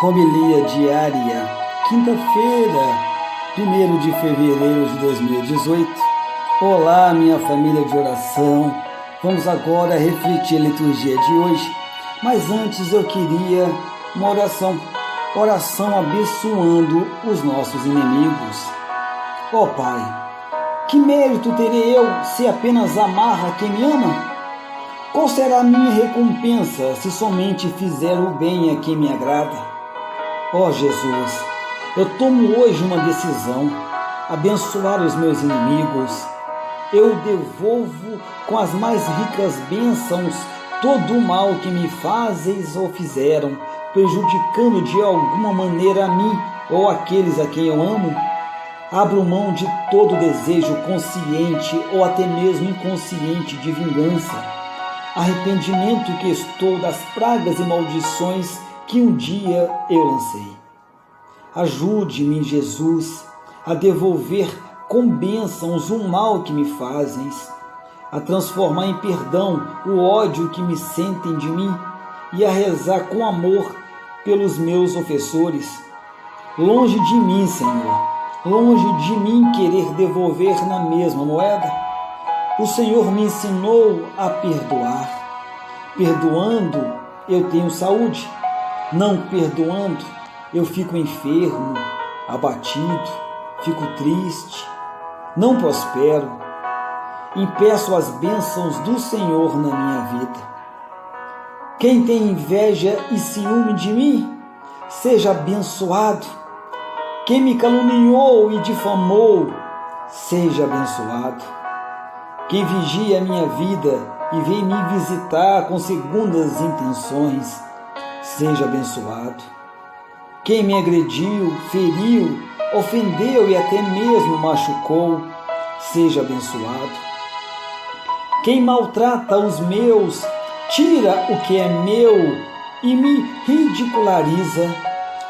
Homilia diária, quinta-feira, 1º de fevereiro de 2018. Olá, minha família de oração. Vamos agora refletir a liturgia de hoje. Mas antes eu queria uma oração abençoando os nossos inimigos. Ó Pai, que mérito terei eu se apenas amar a quem me ama? Qual será a minha recompensa se somente fizer o bem a quem me agrada? Ó Jesus, eu tomo hoje uma decisão, abençoar os meus inimigos. Eu devolvo com as mais ricas bênçãos todo o mal que me fazes ou fizeram, prejudicando de alguma maneira a mim ou aqueles a quem eu amo. Abro mão de todo desejo consciente ou até mesmo inconsciente de vingança. Arrependimento que estou das pragas e maldições que um dia eu lancei. Ajude-me, Jesus, a devolver com bênçãos o mal que me fazes, a transformar em perdão o ódio que me sentem de mim e a rezar com amor pelos meus ofensores. Longe de mim, Senhor, longe de mim querer devolver na mesma moeda. O Senhor me ensinou a perdoar. Perdoando, eu tenho saúde. Não perdoando, eu fico enfermo, abatido, fico triste, não prospero. Impeço as bênçãos do Senhor na minha vida. Quem tem inveja e ciúme de mim, seja abençoado. Quem me caluniou e difamou, seja abençoado. Quem vigia a minha vida e vem me visitar com segundas intenções, seja abençoado. Quem me agrediu, feriu, ofendeu e até mesmo machucou, seja abençoado. Quem maltrata os meus, tira o que é meu e me ridiculariza,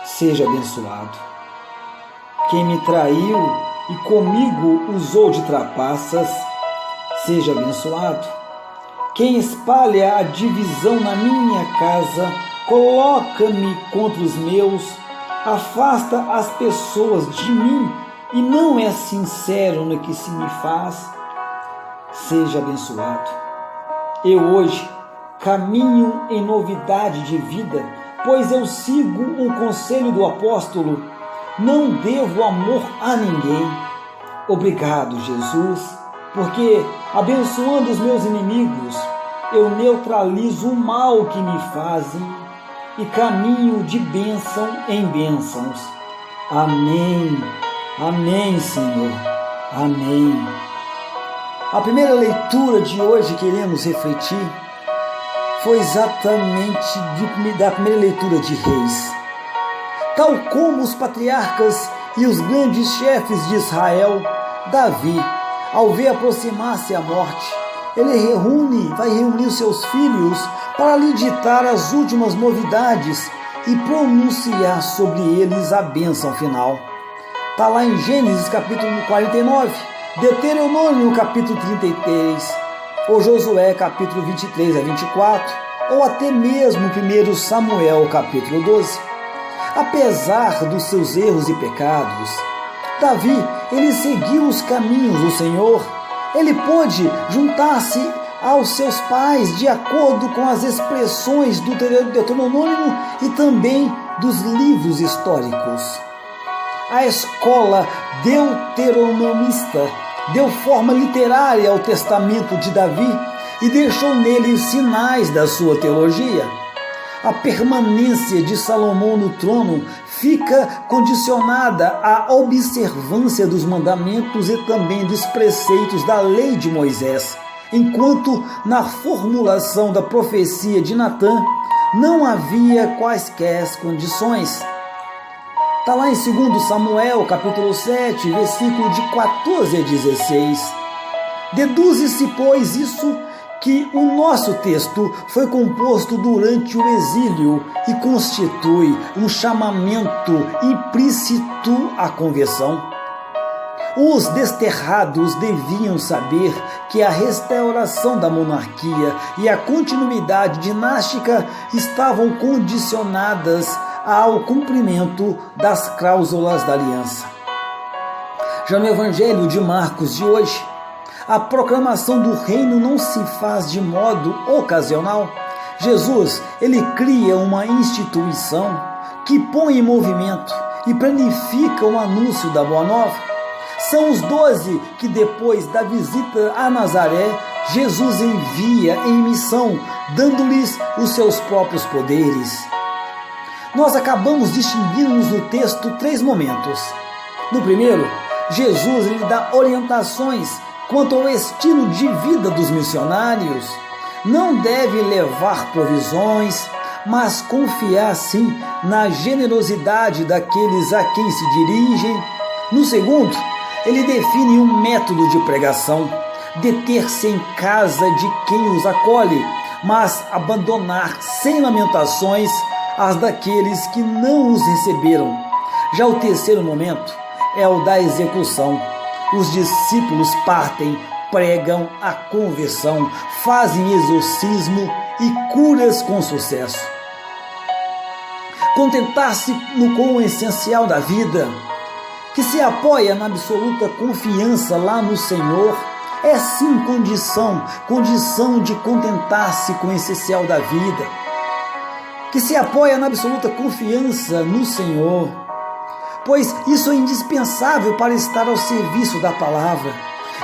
seja abençoado. Quem me traiu e comigo usou de trapaças, seja abençoado. Quem espalha a divisão na minha casa, coloca-me contra os meus, afasta as pessoas de mim e não é sincero no que se me faz, seja abençoado. Eu hoje caminho em novidade de vida, pois eu sigo o conselho do apóstolo, não devo amor a ninguém. Obrigado, Jesus, porque abençoando os meus inimigos, eu neutralizo o mal que me fazem e caminho de bênção em bênçãos. Amém. Amém, Senhor. Amém. A primeira leitura de hoje que queremos refletir foi exatamente da primeira leitura de Reis. Tal como os patriarcas e os grandes chefes de Israel, Davi, ao ver aproximar-se a morte, ele vai reunir seus filhos para lhe ditar as últimas novidades e pronunciar sobre eles a bênção final. Está lá em Gênesis capítulo 49, Deuteronômio capítulo 33, ou Josué capítulo 23 a 24, ou até mesmo 1 Samuel capítulo 12. Apesar dos seus erros e pecados, Davi, ele seguiu os caminhos do Senhor. Ele pôde juntar-se aos seus pais de acordo com as expressões do Deuteronômio e também dos livros históricos. A escola deuteronomista deu forma literária ao testamento de Davi e deixou nele sinais da sua teologia. A permanência de Salomão no trono fica condicionada à observância dos mandamentos e também dos preceitos da lei de Moisés, enquanto na formulação da profecia de Natã não havia quaisquer condições. Está lá em 2 Samuel, capítulo 7, versículo de 14 a 16. Deduz-se, pois, isso que o nosso texto foi composto durante o exílio e constitui um chamamento implícito à conversão. Os desterrados deviam saber que a restauração da monarquia e a continuidade dinástica estavam condicionadas ao cumprimento das cláusulas da aliança. Já no Evangelho de Marcos de hoje, a proclamação do reino não se faz de modo ocasional. Jesus, ele cria uma instituição que põe em movimento e planifica o anúncio da Boa Nova. São os 12 que, depois da visita a Nazaré, Jesus envia em missão, dando-lhes os seus próprios poderes. Nós acabamos distinguindo no texto 3 momentos. No primeiro, Jesus lhe dá orientações quanto ao estilo de vida dos missionários. Não deve levar provisões, mas confiar sim na generosidade daqueles a quem se dirigem. No segundo, ele define um método de pregação: deter-se em casa de quem os acolhe, mas abandonar sem lamentações as daqueles que não os receberam. Já o terceiro momento é o da execução. Os discípulos partem, pregam a conversão, fazem exorcismo e curas com sucesso. Contentar-se com o essencial da vida, que se apoia na absoluta confiança lá no Senhor, é sim condição de contentar-se com o essencial da vida, que se apoia na absoluta confiança no Senhor, pois isso é indispensável para estar ao serviço da palavra.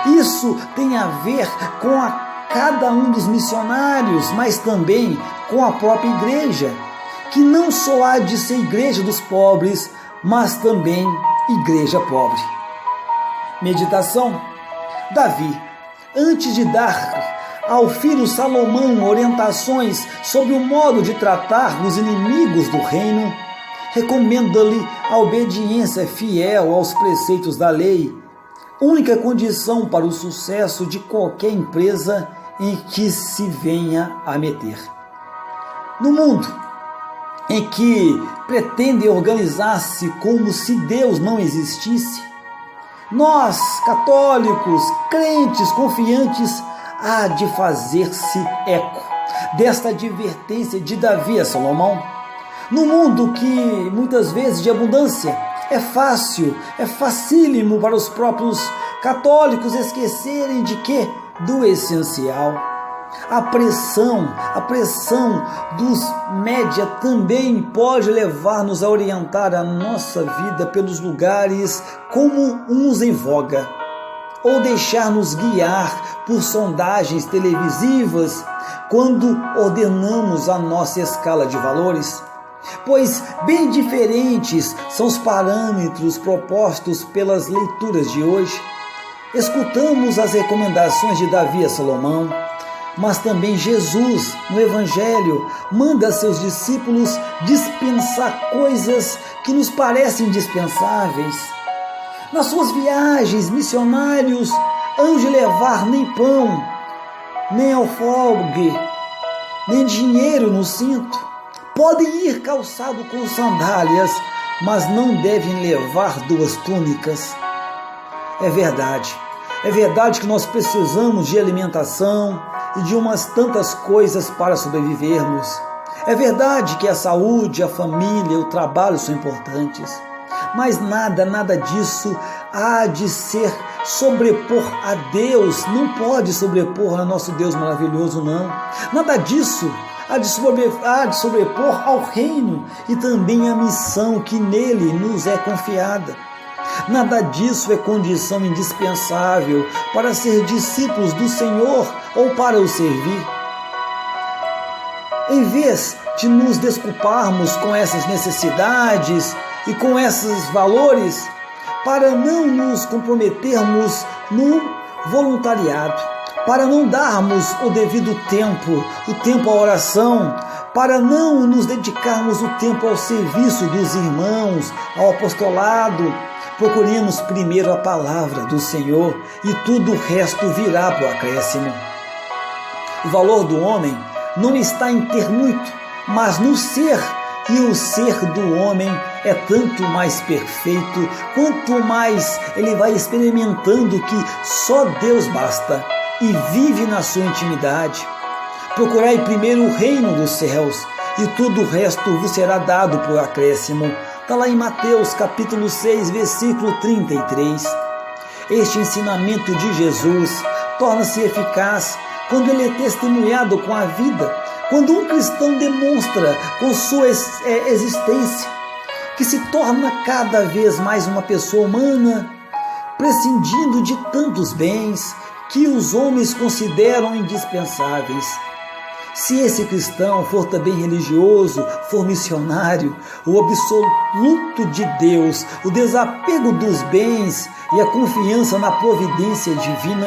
Isso tem a ver com cada um dos missionários, mas também com a própria igreja, que não só há de ser igreja dos pobres, mas também igreja pobre. Meditação. Davi, antes de dar ao filho Salomão orientações sobre o modo de tratar os inimigos do reino, recomenda-lhe a obediência fiel aos preceitos da lei, única condição para o sucesso de qualquer empresa em que se venha a meter. No mundo em que pretendem organizar-se como se Deus não existisse, nós, católicos, crentes, confiantes, há de fazer-se eco desta advertência de Davi a Salomão. No mundo que muitas vezes de abundância é facílimo para os próprios católicos esquecerem de quê? Do essencial. A pressão dos média também pode levar-nos a orientar a nossa vida pelos lugares como uns em voga, ou deixar-nos guiar por sondagens televisivas quando ordenamos a nossa escala de valores. Pois bem diferentes são os parâmetros propostos pelas leituras de hoje. Escutamos as recomendações de Davi a Salomão, mas também Jesus, no Evangelho, manda a seus discípulos dispensar coisas que nos parecem indispensáveis. Nas suas viagens, missionários hão de levar nem pão, nem alforgue, nem dinheiro no cinto. Podem ir calçado com sandálias, mas não devem levar 2 túnicas. É verdade que nós precisamos de alimentação e de umas tantas coisas para sobrevivermos. É verdade que a saúde, a família, o trabalho são importantes, mas nada disso há de ser sobrepor a Deus, não pode sobrepor a nosso Deus maravilhoso, não. Nada disso há de sobrepor ao reino e também à missão que nele nos é confiada. Nada disso é condição indispensável para ser discípulos do Senhor ou para o servir. Em vez de nos desculparmos com essas necessidades e com esses valores, para não nos comprometermos no voluntariado, para não darmos o devido tempo à oração, para não nos dedicarmos o tempo ao serviço dos irmãos, ao apostolado, procuremos primeiro a palavra do Senhor e tudo o resto virá para o acréscimo. O valor do homem não está em ter muito, mas no ser, e o ser do homem é tanto mais perfeito, quanto mais ele vai experimentando que só Deus basta e vive na sua intimidade. Procurai primeiro o reino dos céus e tudo o resto vos será dado por acréscimo. Está lá em Mateus capítulo 6, versículo 33. Este ensinamento de Jesus torna-se eficaz quando ele é testemunhado com a vida, quando um cristão demonstra com sua existência que se torna cada vez mais uma pessoa humana, prescindindo de tantos bens que os homens consideram indispensáveis. Se esse cristão for também religioso, for missionário, o absoluto de Deus, o desapego dos bens e a confiança na providência divina,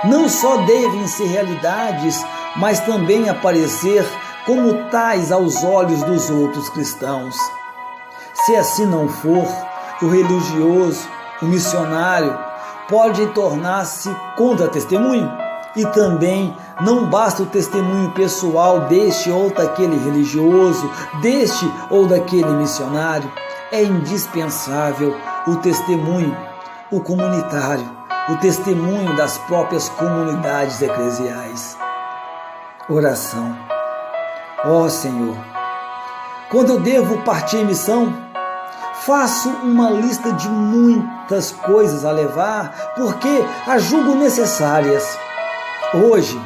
não só devem ser realidades, mas também aparecer como tais aos olhos dos outros cristãos. Se assim não for, o religioso, o missionário, pode tornar-se contra-testemunho. E também não basta o testemunho pessoal deste ou daquele religioso, deste ou daquele missionário. É indispensável o testemunho, o comunitário, o testemunho das próprias comunidades eclesiais. Oração. Ó Senhor, quando eu devo partir em missão, faço uma lista de muitas coisas a levar, porque as julgo necessárias. Hoje,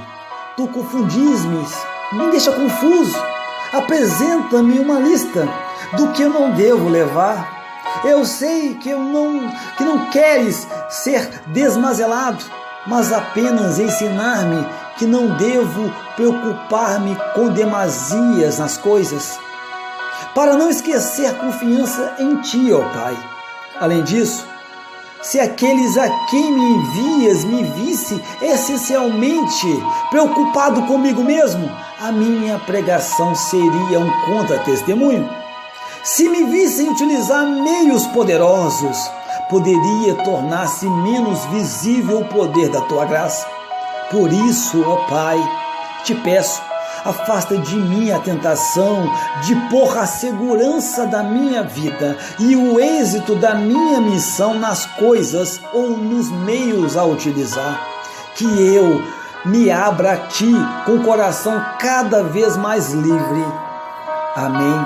tu confundis-me, me deixa confuso. Apresenta-me uma lista do que eu não devo levar. Eu sei que não queres ser desmazelado, mas apenas ensinar-me que não devo preocupar-me com demasias nas coisas, para não esquecer confiança em ti, ó Pai. Além disso, se aqueles a quem me envias me visse essencialmente preocupado comigo mesmo, a minha pregação seria um contra-testemunho. Se me vissem utilizar meios poderosos, poderia tornar-se menos visível o poder da tua graça. Por isso, ó Pai, te peço, afasta de mim a tentação de pôr a segurança da minha vida e o êxito da minha missão nas coisas ou nos meios a utilizar. Que eu me abra a Ti com o coração cada vez mais livre. Amém.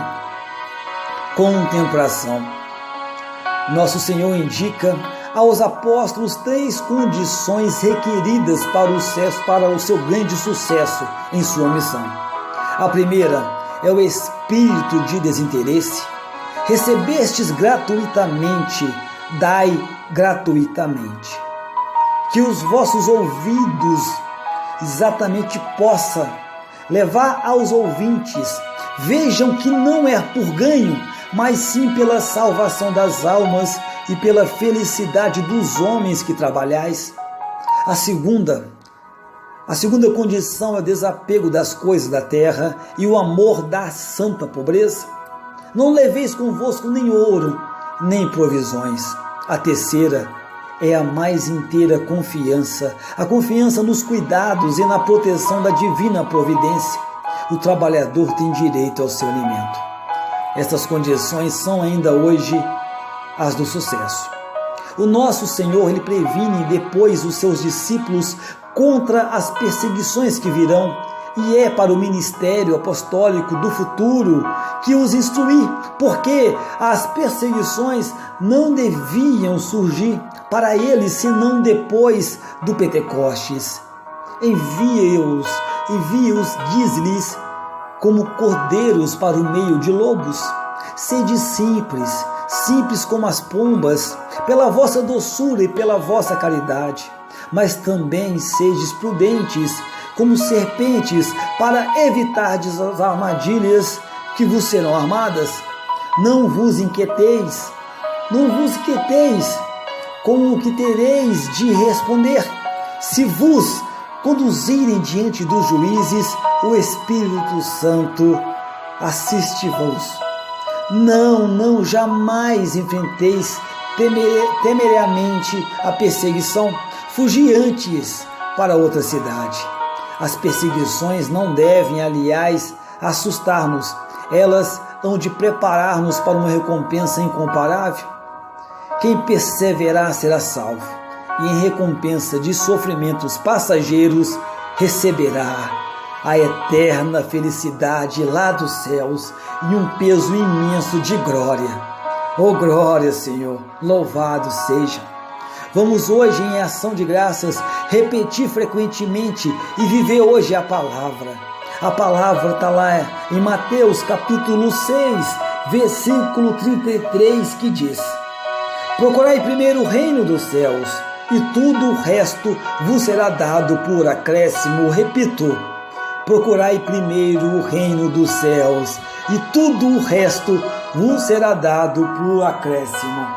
Contemplação. Nosso Senhor indica aos apóstolos 3 condições requeridas para o seu grande sucesso em sua missão. A primeira é o espírito de desinteresse. Recebestes gratuitamente, dai gratuitamente. Que os vossos ouvidos exatamente possa levar aos ouvintes, vejam que não é por ganho, mas sim pela salvação das almas e pela felicidade dos homens que trabalhais. A segunda condição é o desapego das coisas da terra e o amor da santa pobreza. Não leveis convosco nem ouro, nem provisões. A terceira é a mais inteira confiança, a confiança nos cuidados e na proteção da divina providência. O trabalhador tem direito ao seu alimento. Estas condições são ainda hoje as do sucesso. O nosso Senhor, Ele previne depois os seus discípulos contra as perseguições que virão, e é para o ministério apostólico do futuro que os instruir, porque as perseguições não deviam surgir para eles senão depois do Pentecostes. Envie-os, diz-lhes, como cordeiros para o meio de lobos. Sede simples como as pombas, pela vossa doçura e pela vossa caridade, mas também sedes prudentes como serpentes, para evitardes as armadilhas que vos serão armadas. Não vos inquieteis com o que tereis de responder. Se vos conduzirem diante dos juízes, o Espírito Santo assiste-vos. Não, jamais enfrenteis temerariamente a perseguição. Fugi antes para outra cidade. As perseguições não devem, aliás, assustar-nos. Elas hão de preparar-nos para uma recompensa incomparável. Quem perseverar será salvo, e em recompensa de sofrimentos passageiros receberá a eterna felicidade lá dos céus e um peso imenso de glória. Oh glória, Senhor, louvado seja. Vamos hoje, em ação de graças, repetir frequentemente e viver hoje a palavra. A palavra está lá em Mateus capítulo 6, versículo 33, que diz: procurai primeiro o reino dos céus, e tudo o resto vos será dado por acréscimo. Repito, procurai primeiro o reino dos céus, e tudo o resto vos será dado por acréscimo.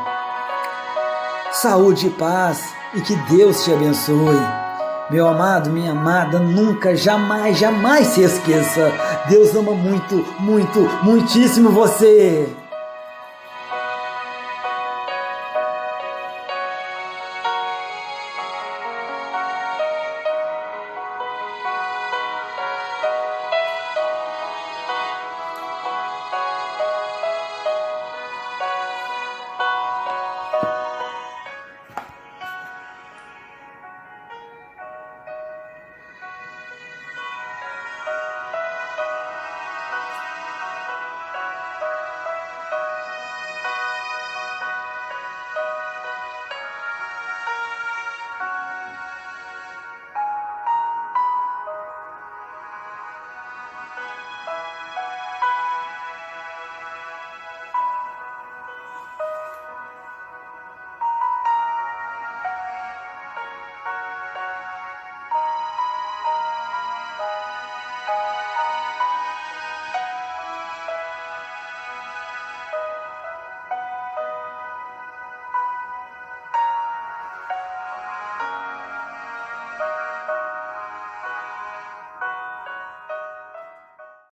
Saúde e paz, e que Deus te abençoe. Meu amado, minha amada, nunca, jamais se esqueça. Deus ama muito, muito, muitíssimo você.